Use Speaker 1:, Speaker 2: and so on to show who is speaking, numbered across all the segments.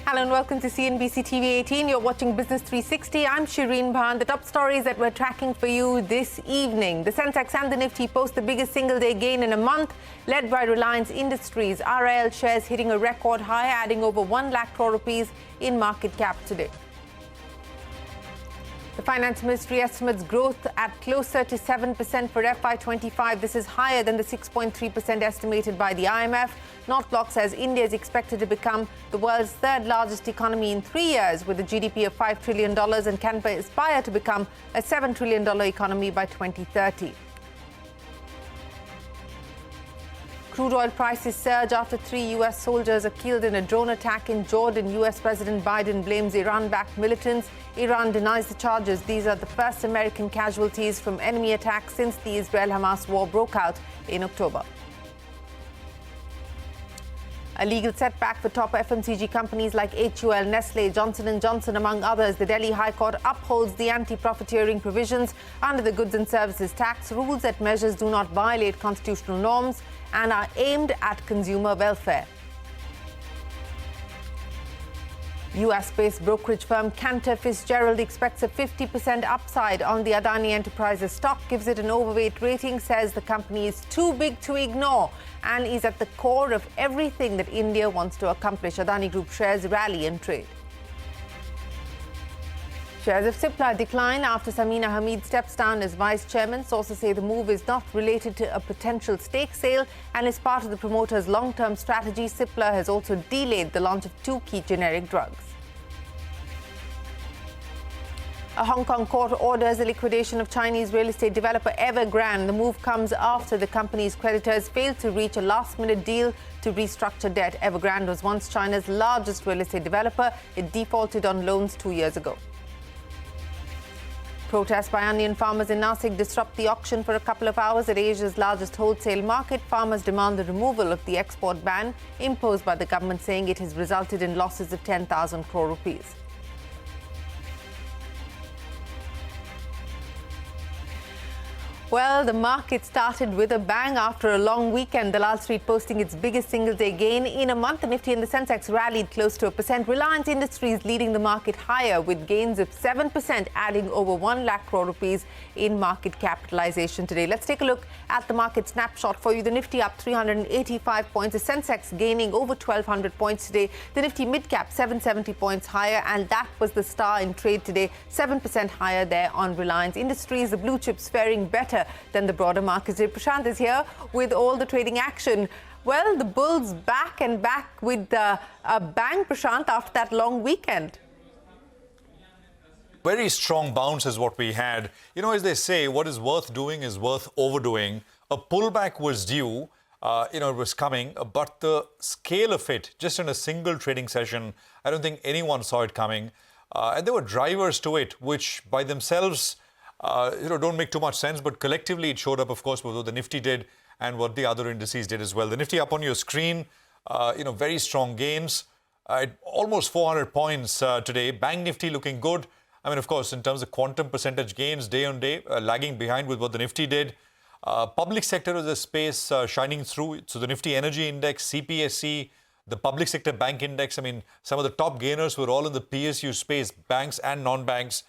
Speaker 1: Hello and welcome to CNBC-TV18. You're watching Business 360. I'm Shireen Bhan. The top stories that we're tracking for you this evening. The sensex and the nifty post the biggest single-day gain in a month, led by Reliance Industries. RIL shares hitting a record high, adding over 1 lakh crore rupees in market cap today. The Finance Ministry estimates growth at closer to 7% for FY25. This is higher than the 6.3% estimated by the IMF. Northblock says India is expected to become the world's third largest economy in 3 years with a GDP of $5 trillion and can aspire to become a $7 trillion economy by 2030. Crude oil prices surge after 3 U.S. soldiers are killed in a drone attack in Jordan. U.S. President Biden blames Iran-backed militants. Iran denies the charges. These are the first American casualties from enemy attacks since the Israel-Hamas war broke out in October. A legal setback for top FMCG companies like HUL, Nestle, Johnson & Johnson, among others. The Delhi High Court upholds the anti-profiteering provisions under the Goods and Services Tax. Rules that measures do not violate constitutional norms and are aimed at consumer welfare. US-based brokerage firm Cantor Fitzgerald expects a 50% upside on the Adani Enterprises stock, gives it an overweight rating, says the company is too big to ignore and is at the core of everything that India wants to accomplish. Adani Group shares rally and trade. Shares of Cipla decline after Samina Hamid steps down as vice chairman. Sources say the move is not related to a potential stake sale and is part of the promoter's long-term strategy. Cipla has also delayed the launch of 2 key generic drugs. A Hong Kong court orders the liquidation of Chinese real estate developer Evergrande. The move comes after the company's creditors failed to reach a last-minute deal to restructure debt. Evergrande was once China's largest real estate developer. It defaulted on loans 2 years ago. Protests by onion farmers in Nasik disrupt the auction for a couple of hours at Asia's largest wholesale market. Farmers demand the removal of the export ban imposed by the government, saying it has resulted in losses of 10,000 crore rupees. Well, the market started with a bang after a long weekend. The Lal Street posting its biggest single-day gain in a month. The Nifty and the Sensex rallied close to 1%. Reliance Industries leading the market higher with gains of 7%, adding over 1 lakh crore rupees in market capitalization today. Let's take a look at the market snapshot for you. The Nifty up 385 points. The Sensex gaining over 1,200 points today. The Nifty mid-cap 770 points higher, and that was the star in trade today. 7% higher there on Reliance Industries. The blue chips faring better than the broader markets. Prashant is here with all the trading action. Well, the bulls back and back with a bang, Prashant, after that long weekend.
Speaker 2: Very strong bounce is what we had. You know, as they say, what is worth doing is worth overdoing. A pullback was due. It was coming, but the scale of it, just in a single trading session, I don't think anyone saw it coming. And there were drivers to it, which by themselves don't make too much sense, but collectively it showed up, of course, what the Nifty did and what the other indices did as well. The Nifty up on your screen, very strong gains, almost 400 points today. Bank Nifty looking good. I mean, of course, in terms of quantum percentage gains day on day, lagging behind with what the Nifty did. Public sector is a space shining through. So the Nifty Energy Index, CPSC, the Public Sector Bank Index, I mean, some of the top gainers were all in the PSU space, banks and non-banks.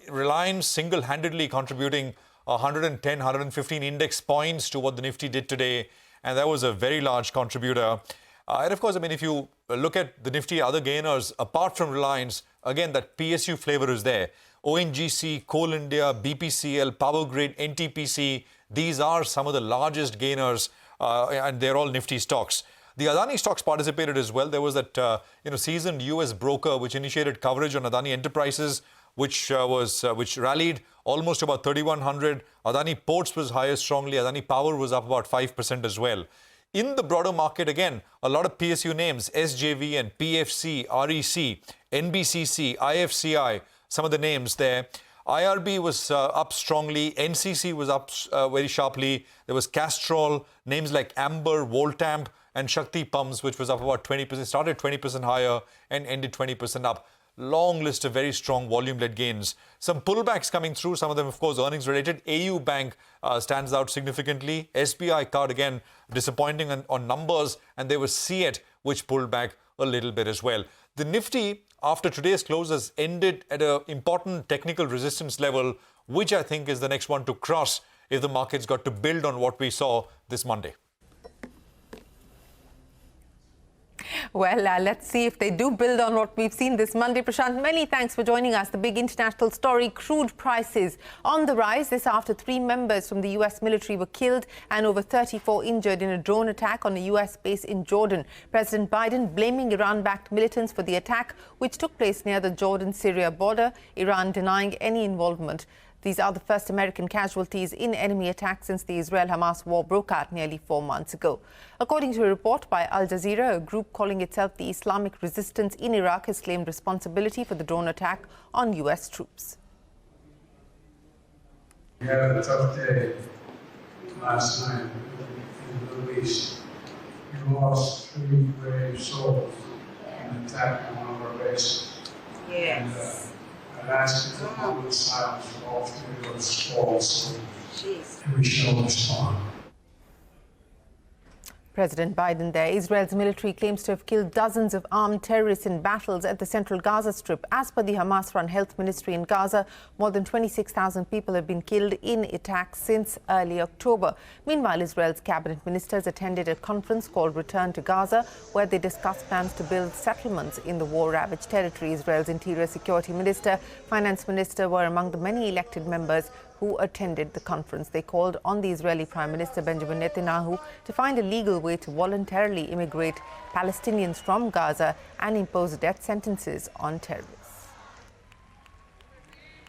Speaker 2: Reliance single-handedly contributing 110, 115 index points to what the Nifty did today. And that was a very large contributor. And of course, I mean, if you look at the Nifty other gainers, apart from Reliance, again, that PSU flavor is there. ONGC, Coal India, BPCL, Power Grid, NTPC, these are some of the largest gainers, and they're all Nifty stocks. The Adani stocks participated as well. There was that seasoned US broker which initiated coverage on Adani Enterprises, which rallied almost about 3,100. Adani Ports was higher strongly. Adani Power was up about 5% as well. In the broader market, again, a lot of PSU names, SJVN, PFC, REC, NBCC, IFCI, some of the names there. IRB was up strongly. NCC was up very sharply. There was Castrol, names like Amber, Voltamp, and Shakti Pumps, which was up about 20%, started 20% higher and ended 20% up. Long list of very strong volume-led gains. Some pullbacks coming through, some of them, of course, earnings-related. AU Bank stands out significantly. SBI Card, again, disappointing on numbers. And there was CET, which pulled back a little bit as well. The Nifty, after today's close, has ended at an important technical resistance level, which I think is the next one to cross if the market's got to build on what we saw this Monday.
Speaker 1: Well, let's see if they do build on what we've seen this Monday. Prashant, many thanks for joining us. The big international story, crude prices on the rise. This after 3 members from the US military were killed and over 34 injured in a drone attack on a US base in Jordan. President Biden blaming Iran-backed militants for the attack, which took place near the Jordan-Syria border, Iran denying any involvement. These are the first American casualties in enemy attacks since the Israel-Hamas war broke out nearly 4 months ago. According to a report by Al Jazeera, a group calling itself the Islamic Resistance in Iraq has claimed responsibility for the drone attack on US troops.
Speaker 3: We had a tough day last night in the Middle East. We lost 3 brave souls in an attack on one of our bases.
Speaker 4: Yes.
Speaker 3: I'd ask you for a moment of silence for all 3 of those falls, and we shall respond.
Speaker 1: President Biden there. Israel's military claims to have killed dozens of armed terrorists in battles at the central Gaza Strip. As per the Hamas-run health ministry in Gaza, more than 26,000 people have been killed in attacks since early October. Meanwhile, Israel's cabinet ministers attended a conference called Return to Gaza, where they discussed plans to build settlements in the war-ravaged territory. Israel's interior security minister, finance minister were among the many elected members who attended the conference. They called on the Israeli Prime Minister Benjamin Netanyahu to find a legal way to voluntarily immigrate Palestinians from Gaza and impose death sentences on terrorists.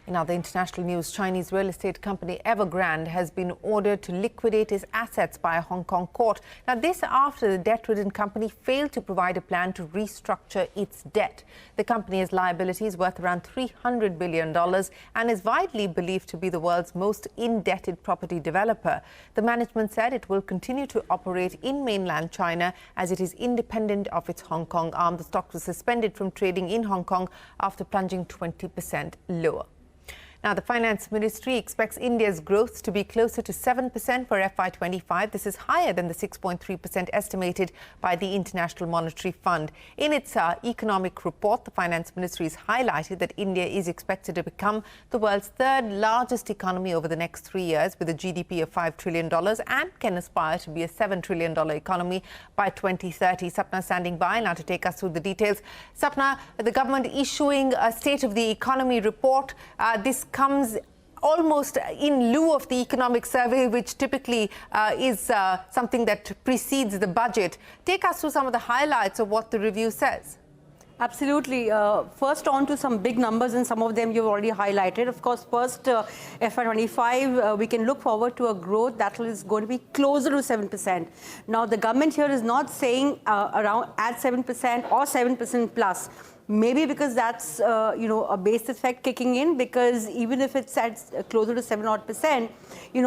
Speaker 1: In other international news, Chinese real estate company Evergrande has been ordered to liquidate its assets by a Hong Kong court. Now, this after the debt-ridden company failed to provide a plan to restructure its debt. The company has liabilities worth around $300 billion and is widely believed to be the world's most indebted property developer. The management said it will continue to operate in mainland China as it is independent of its Hong Kong arm. The stock was suspended from trading in Hong Kong after plunging 20% lower. Now, the Finance Ministry expects India's growth to be closer to 7% for FY25. This is higher than the 6.3% estimated by the International Monetary Fund. In its economic report, the Finance Ministry has highlighted that India is expected to become the world's 3rd largest economy over the next 3 years, with a GDP of $5 trillion and can aspire to be a $7 trillion economy by 2030. Sapna standing by now to take us through the details. Sapna, the government issuing a State of the Economy report. This comes almost in lieu of the economic survey, which typically is something that precedes the budget. Take us through some of the highlights of what the review says.
Speaker 4: Absolutely. First on to some big numbers, and some of them you've already highlighted. Of course, first, FY25, we can look forward to a growth that is going to be closer to 7%. Now, the government here is not saying around at 7% or 7% plus. Maybe because that's, a base effect kicking in, because even if it's at closer to 7%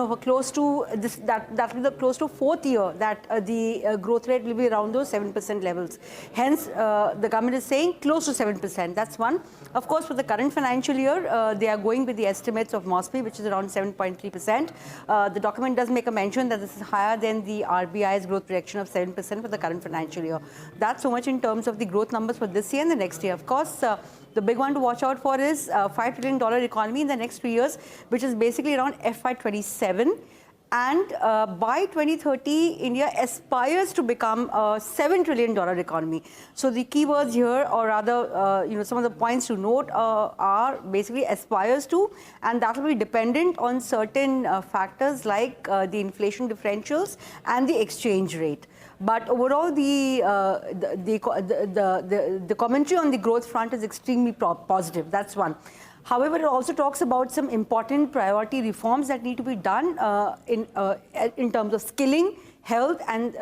Speaker 4: for close to this, that will be the close to 4th year that the growth rate will be around those 7% levels. Hence, the government is saying close to 7%. That's one. Of course, for the current financial year, they are going with the estimates of MOSPI, which is around 7.3%. The document does make a mention that this is higher than the RBI's growth projection of 7% for the current financial year. That's so much in terms of the growth numbers for this year and the next year. Of course, the big one to watch out for is $5 trillion economy in the next 3 years, which is basically around FY27. And by 2030, India aspires to become a $7 trillion economy. So the keywords here, or rather, some of the points to note are basically aspires to, and that will be dependent on certain factors like the inflation differentials and the exchange rate. But overall, the commentary on the growth front is extremely positive. That's one. However, it also talks about some important priority reforms that need to be done in terms of skilling, health, and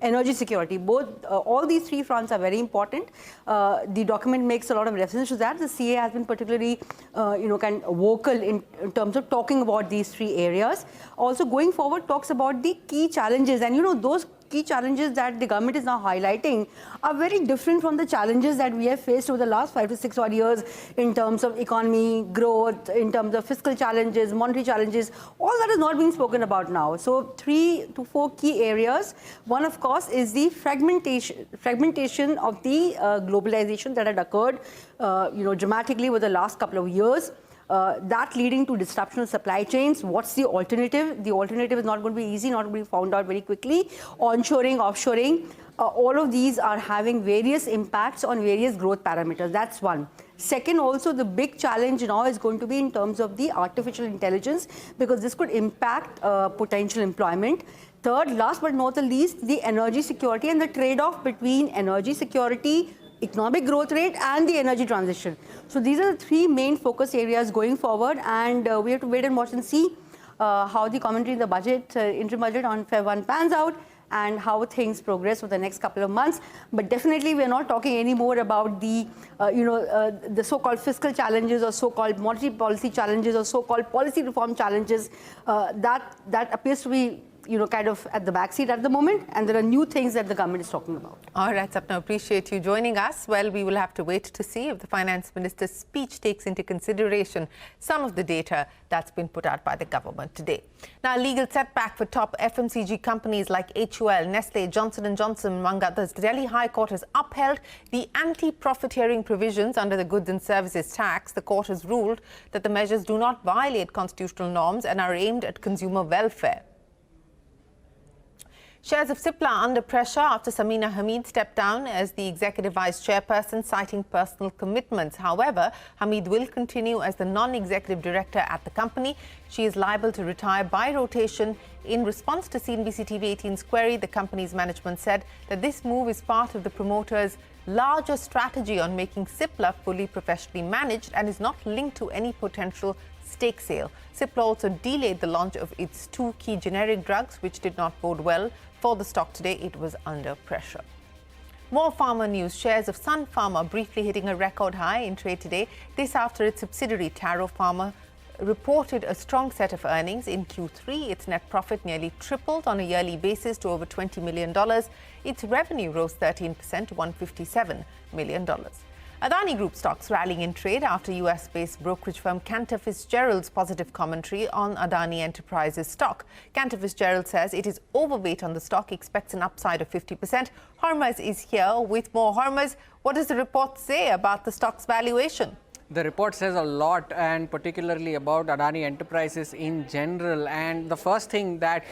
Speaker 4: energy security. All these 3 fronts are very important. The document makes a lot of reference to that. The CA has been particularly, vocal in terms of talking about these 3 areas. Also, going forward, talks about the key challenges, and those key challenges that the government is now highlighting are very different from the challenges that we have faced over the last 5 to 6 odd years in terms of economy, growth, in terms of fiscal challenges, monetary challenges. All that is not being spoken about now. So 3 to 4 key areas. One, of course, is the fragmentation of the globalization that had occurred dramatically over the last couple of years. That leading to disruption of supply chains. What's the alternative? The alternative is not going to be easy, not going to be found out very quickly. Onshoring, offshoring, all of these are having various impacts on various growth parameters. That's one. Second, also the big challenge now is going to be in terms of the artificial intelligence, because this could impact potential employment. Third, last but not the least, the energy security and the trade-off between energy security, economic growth rate and the energy transition. So these are the 3 main focus areas going forward, and we have to wait and watch and see how the commentary in the budget, interim budget on Feb 1 pans out and how things progress for the next couple of months. But definitely we are not talking anymore about the, the so-called fiscal challenges or so-called monetary policy challenges or so-called policy reform challenges. That appears to be kind of at the backseat at the moment, and there are new things that the government is talking about.
Speaker 1: All right, Sapna, appreciate you joining us. Well, we will have to wait to see if the finance minister's speech takes into consideration some of the data that's been put out by the government today. Now, a legal setback for top FMCG companies like HUL, Nestle, Johnson & Johnson, among others. The Delhi High Court has upheld the anti-profiteering provisions under the Goods and Services Tax. The court has ruled that the measures do not violate constitutional norms and are aimed at consumer welfare. Shares of Cipla are under pressure after Samina Hamid stepped down as the executive vice chairperson, citing personal commitments. However, Hamid will continue as the non-executive director at the company. She is liable to retire by rotation. In response to CNBC-TV18's query, the company's management said that this move is part of the promoter's larger strategy on making Cipla fully professionally managed and is not linked to any potential stake sale. Cipla also delayed the launch of its 2 key generic drugs, which did not bode well for the stock today. It was under pressure. More pharma news. Shares of Sun Pharma briefly hitting a record high in trade today. This after its subsidiary Taro Pharma reported a strong set of earnings in Q3. Its net profit nearly tripled on a yearly basis to over $20 million. Its revenue rose 13% to $157 million. Adani Group stocks rallying in trade after US-based brokerage firm Cantor Fitzgerald's positive commentary on Adani Enterprises stock. Cantor Fitzgerald says it is overweight on the stock, expects an upside of 50%. Hormuz is here with more. Hormuz, what does the report say about the stock's valuation?
Speaker 5: The report says a lot, and particularly about Adani Enterprises in general. And the first thing that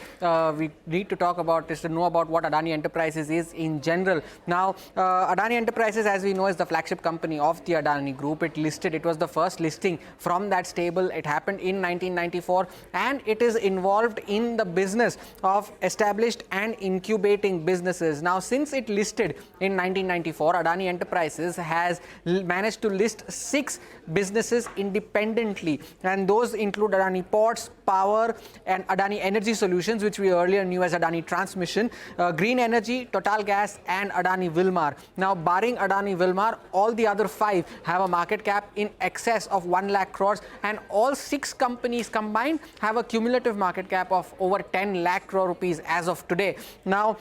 Speaker 5: we need to talk about is to know about what Adani Enterprises is in general. Now, Adani Enterprises, as we know, is the flagship company of the Adani Group. It listed, it was the first listing from that stable. It happened in 1994, and it is involved in the business of established and incubating businesses. Now, since it listed in 1994, Adani Enterprises has managed to list 6 businesses independently, and those include Adani Ports, Power, and Adani Energy Solutions, which we earlier knew as Adani Transmission, Green Energy, Total Gas, and Adani Wilmar. Now, barring Adani Wilmar, all the other 5 have a market cap in excess of 1 lakh crores, and all 6 companies combined have a cumulative market cap of over 10 lakh crore rupees as of today. Now,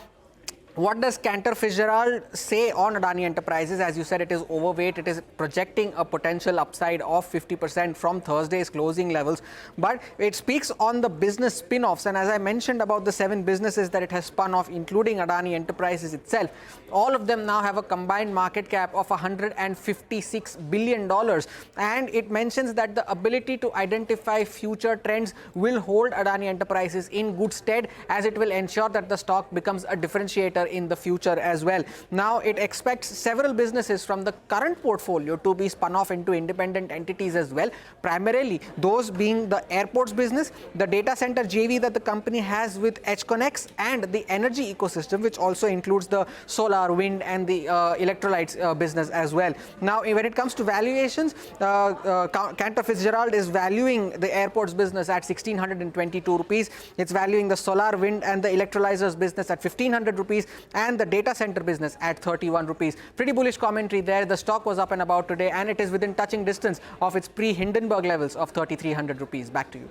Speaker 5: what does Cantor Fitzgerald say on Adani Enterprises? As you said, it is overweight. It is projecting a potential upside of 50% from Thursday's closing levels. But it speaks on the business spin-offs. And as I mentioned about the 7 businesses that it has spun off, including Adani Enterprises itself, all of them now have a combined market cap of $156 billion. And it mentions that the ability to identify future trends will hold Adani Enterprises in good stead, as it will ensure that the stock becomes a differentiator in the future as well. Now, it expects several businesses from the current portfolio to be spun off into independent entities as well, primarily those being the airports business, the data center JV that the company has with HConnex, and the energy ecosystem, which also includes the solar, wind, and the electrolytes business as well. Now, when it comes to valuations, Cantor Fitzgerald is valuing the airports business at 1,622 rupees. It's valuing the solar, wind, and the electrolyzers business at 1,500 rupees, and the data center business at 31 rupees. Pretty bullish commentary there. The stock was up and about today, and it is within touching distance of its pre-Hindenburg levels of 3,300 rupees. Back to you.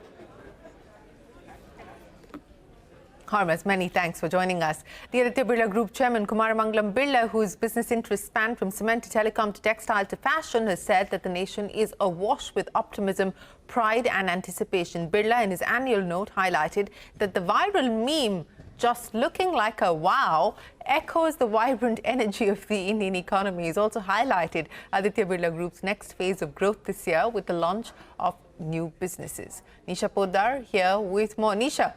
Speaker 1: Hormuz, many thanks for joining us. The Aditya Birla Group Chairman Kumaramanglam Birla, whose business interests span from cement to telecom to textile to fashion, has said that the nation is awash with optimism, pride and anticipation. Birla, in his annual note, highlighted that the viral meme, "just looking like a wow," echoes the vibrant energy of the Indian economy. He's also highlighted Aditya Birla Group's next phase of growth this year with the launch of new businesses. Nisha Poddar here with more. Nisha.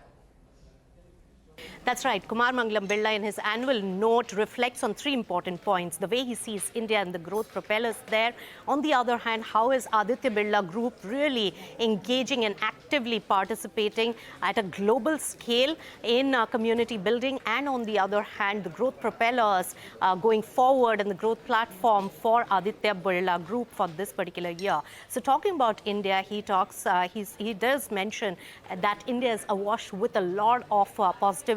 Speaker 6: That's right. Kumaramanglam Birla, in his annual note, reflects on three important points. The way he sees India and the growth propellers there. On the other hand, how is Aditya Birla Group really engaging and actively participating at a global scale in community building? And on the other hand, the growth propellers going forward and the growth platform for Aditya Birla Group for this particular year. So talking about India, he does mention that India is awash with a lot of positivity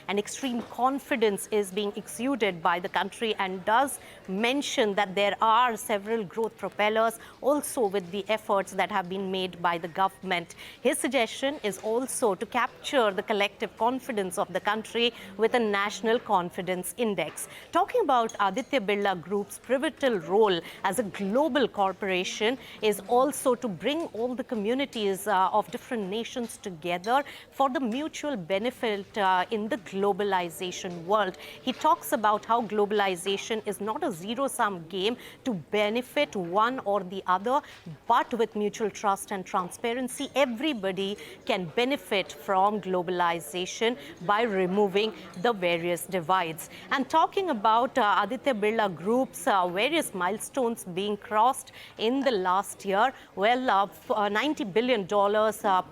Speaker 6: and extreme confidence is being exuded by the country, and does mention that there are several growth propellers also with the efforts that have been made by the government. His suggestion is also to capture the collective confidence of the country with a national confidence index. Talking about Aditya Birla Group's pivotal role as a global corporation is also to bring all the communities of different nations together for the mutual benefit in the globalization world. He talks about how globalization is not a zero-sum game to benefit one or the other, but with mutual trust and transparency, everybody can benefit from globalization by removing the various divides. And talking about Aditya Birla Group's various milestones being crossed in the last year, well, $90 billion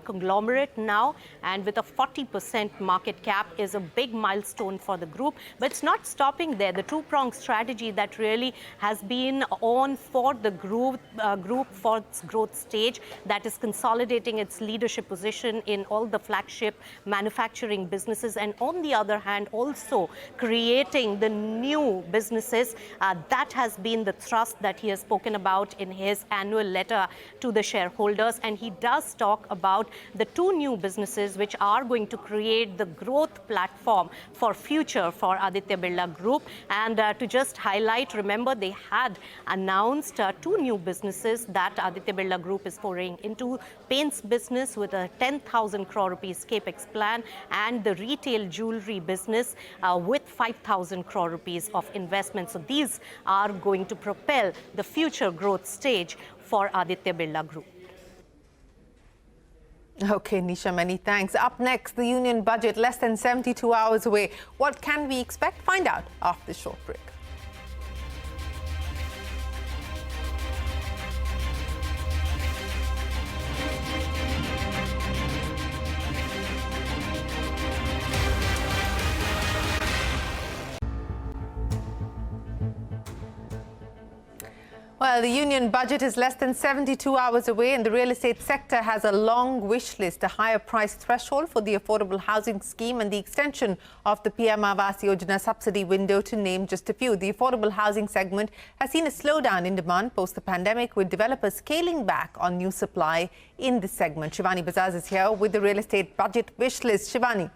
Speaker 6: conglomerate now, and with a 40% market cap is a big milestone for the group. But it's not stopping there. The two-pronged strategy that really has been on for the group for its growth stage, that is consolidating its leadership position in all the flagship manufacturing businesses, and on the other hand also creating the new businesses. That has been the thrust that he has spoken about in his annual letter to the shareholders, and he does talk about the two new businesses which are going to create the growth platform for future for Aditya Birla Group. And to just highlight, remember they had announced two new businesses that Aditya Birla Group is foraying into: paints business with a 10,000 crore rupees capex plan, and the retail jewelry business with 5,000 crore rupees of investment. So these are going to propel the future growth stage for Aditya Birla Group.
Speaker 1: Okay, Nisha, many thanks. Up next, the union budget less than 72 hours away. What can we expect? Find out after this short break. Well, the union budget is less than 72 hours away, and the real estate sector has a long wish list: a higher price threshold for the affordable housing scheme and the extension of the PM Awas Yojana subsidy window, to name just a few. The affordable housing segment has seen a slowdown in demand post the pandemic, with developers scaling back on new supply in this segment. Shivani Bazaz is here with the real estate budget wish list. Shivani.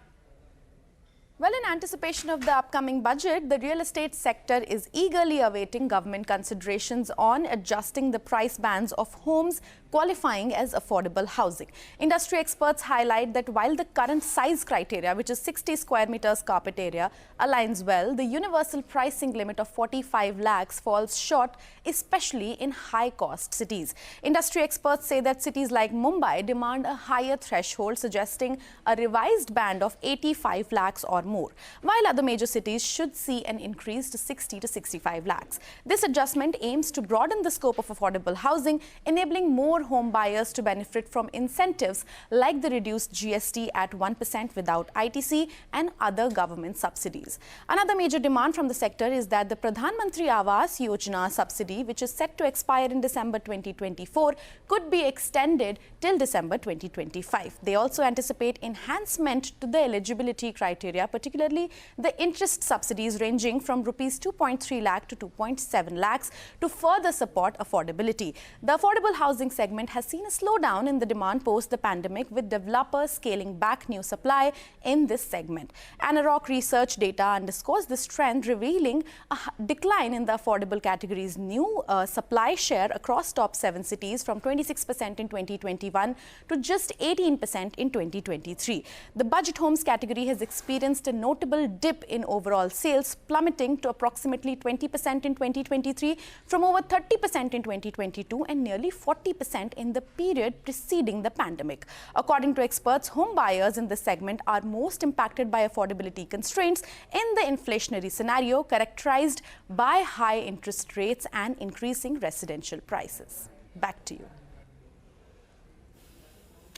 Speaker 7: Well, in anticipation of the upcoming budget, the real estate sector is eagerly awaiting government considerations on adjusting the price bands of homes qualifying as affordable housing. Industry experts highlight that while the current size criteria, which is 60 square meters carpet area, aligns well, the universal pricing limit of 45 lakhs falls short, especially in high-cost cities. Industry experts say that cities like Mumbai demand a higher threshold, suggesting a revised band of 85 lakhs or more, while other major cities should see an increase to 60 to 65 lakhs. This adjustment aims to broaden the scope of affordable housing, enabling more home buyers to benefit from incentives like the reduced GST at 1% without ITC and other government subsidies. Another major demand from the sector is that the Pradhan Mantri Awas Yojana subsidy, which is set to expire in December 2024, could be extended till December 2025. They also anticipate enhancement to the eligibility criteria, particularly the interest subsidies ranging from rupees 2.3 lakh to 2.7 lakhs to further support affordability. The affordable housing segment segment has seen a slowdown in the demand post the pandemic, with developers scaling back new supply in this segment. Anarock research data underscores this trend, revealing a decline in the affordable category's new supply share across top 7 cities from 26% in 2021 to just 18% in 2023. The budget homes category has experienced a notable dip in overall sales, plummeting to approximately 20% in 2023 from over 30% in 2022 and nearly 40% in the period preceding the pandemic. According to experts, home buyers in this segment are most impacted by affordability constraints in the inflationary scenario characterized by high interest rates and increasing residential prices. Back to you.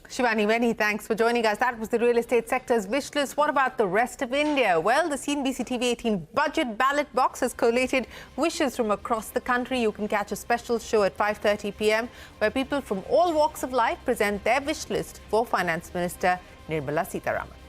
Speaker 1: Shivani, many thanks for joining us. That was the real estate sector's wish list. What about the rest of India? Well, the CNBC-TV18 budget ballot box has collated wishes from across the country. You can catch a special show at 5:30 p.m. where people from all walks of life present their wish list for Finance Minister Nirmala Sitharaman.